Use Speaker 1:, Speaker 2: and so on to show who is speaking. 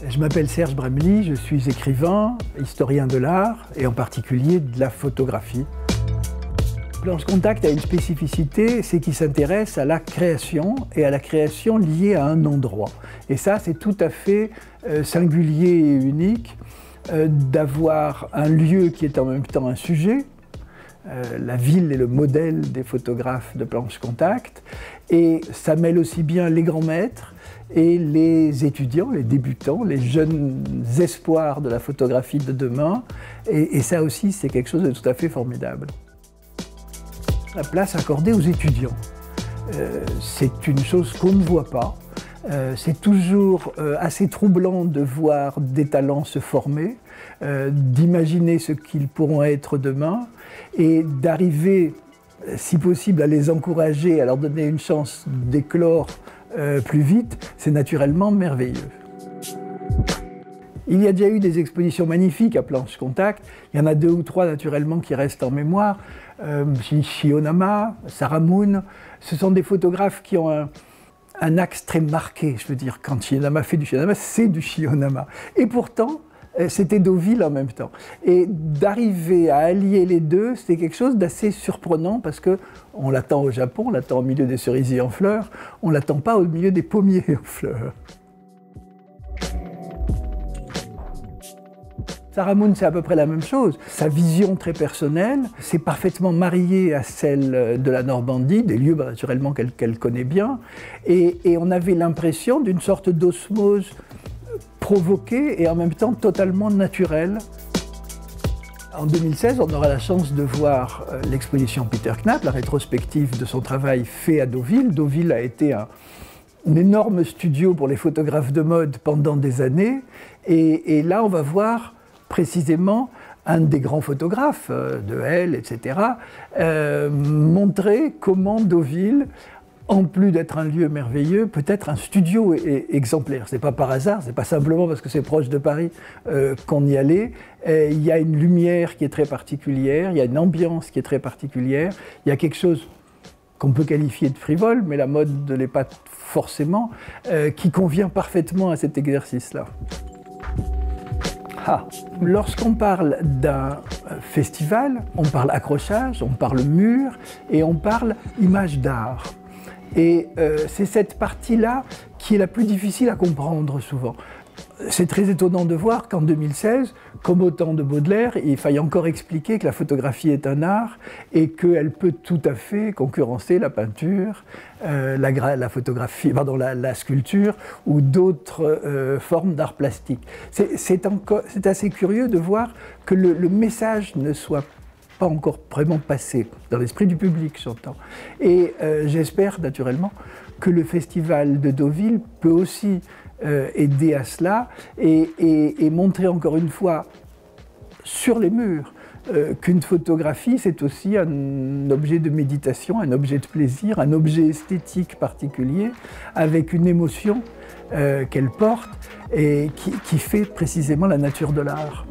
Speaker 1: Je m'appelle Serge Bramly, je suis écrivain, historien de l'art et en particulier de la photographie. Planche Contact a une spécificité, c'est qu'il s'intéresse à la création et à la création liée à un endroit. Et ça, c'est tout à fait singulier et unique d'avoir un lieu qui est en même temps un sujet. La ville est le modèle des photographes de Planche Contact et ça mêle aussi bien les grands maîtres et les étudiants, les débutants, les jeunes espoirs de la photographie de demain et ça aussi c'est quelque chose de tout à fait formidable. La place accordée aux étudiants, c'est une chose qu'on ne voit pas. C'est toujours assez troublant de voir des talents se former, d'imaginer ce qu'ils pourront être demain et d'arriver, si possible, à les encourager, à leur donner une chance d'éclore plus vite, c'est naturellement merveilleux. Il y a déjà eu des expositions magnifiques à Planche Contact. Il y en a 2 ou 3 naturellement qui restent en mémoire. Shio-Nama, Sarah Moon, ce sont des photographes qui ont un axe très marqué. Je veux dire, quand Shio-Nama fait du Shio-Nama, c'est du Shio-Nama. Et pourtant, c'était Deauville en même temps. Et d'arriver à allier les deux, c'était quelque chose d'assez surprenant parce qu'on l'attend au Japon, on l'attend au milieu des cerisiers en fleurs, on ne l'attend pas au milieu des pommiers en fleurs. Sarah Moon, c'est à peu près la même chose. Sa vision très personnelle s'est parfaitement mariée à celle de la Normandie, des lieux naturellement qu'elle connaît bien, et on avait l'impression d'une sorte d'osmose provoquée et en même temps totalement naturelle. En 2016, on aura la chance de voir l'exposition Peter Knapp, la rétrospective de son travail fait à Deauville. Deauville a été un énorme studio pour les photographes de mode pendant des années, et là on va voir précisément un des grands photographes, de Hell, etc., montrer comment Deauville, en plus d'être un lieu merveilleux, peut être un studio exemplaire. C'est pas par hasard, c'est pas simplement parce que c'est proche de Paris qu'on y allait. Il y a une lumière qui est très particulière, il y a une ambiance qui est très particulière, il y a quelque chose qu'on peut qualifier de frivole, mais la mode ne l'est pas forcément, qui convient parfaitement à cet exercice-là. Lorsqu'on parle d'un festival, on parle accrochage, on parle mur et on parle image d'art. Et c'est cette partie-là qui est la plus difficile à comprendre souvent. C'est très étonnant de voir qu'en 2016, comme au temps de Baudelaire, il faille encore expliquer que la photographie est un art et qu'elle peut tout à fait concurrencer la peinture, la photographie, pardon, la sculpture ou d'autres formes d'art plastique. C'est assez curieux de voir que le message ne soit pas encore vraiment passé, dans l'esprit du public, j'entends. Et j'espère naturellement que le festival de Deauville peut aussi aider à cela et montrer encore une fois sur les murs qu'une photographie c'est aussi un objet de méditation, un objet de plaisir, un objet esthétique particulier avec une émotion qu'elle porte et qui fait précisément la nature de l'art.